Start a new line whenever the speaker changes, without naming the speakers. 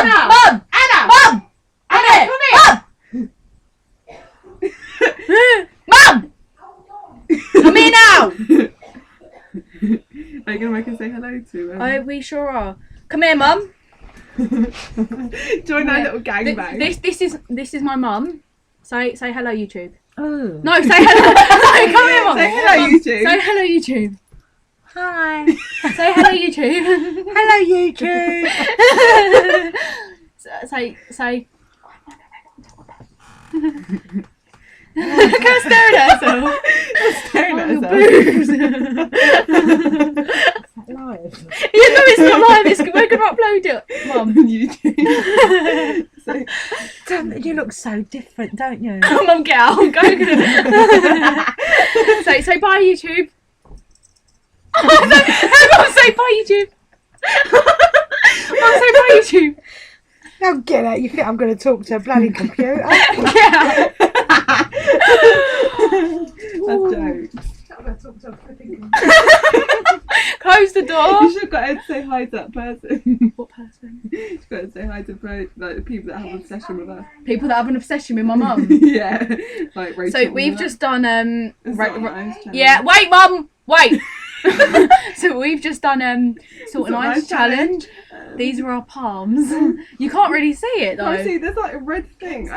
Mum!
Anna!
Mum!
Anna, come here!
Mum! Come here now!
Are you going to make her say hello to him?
Oh, we sure are. Come here, Mum.
Join our little gangbang.
This is my mum. Say hello, YouTube.
Oh.
No, say hello. No, come here, Mum.
Say hello,
Mum,
YouTube.
Say hello, YouTube.
Hi.
Say hello, YouTube.
Hello, YouTube.
say. Look how staring at herself.
Staring at
Your
herself.
Is that live?
Yeah, no, it's not live. We're going to upload it, Mum.
YouTube. So,
Damn, you look so different, don't you?
Mum, get out. Go. Say bye, YouTube. Mum, say bye, YouTube. Mum, say bye, YouTube.
Now get out. You think I'm going to talk to a bloody computer?
Get out.
that's jokes.
I'm going to talk to a flipping
Close the door.
You should have got her to say hi to that person.
What person?
You should have got her to say hi to like, the people that have an obsession with her.
People that have an obsession with my mum.
Yeah. Like Rachel.
So we've just done
It's not an ice challenge.
yeah. Wait, Mum. Wait. So we've just done salt and ice challenge. These are our palms. You can't really see it though.
Oh, see, there's like a red thing.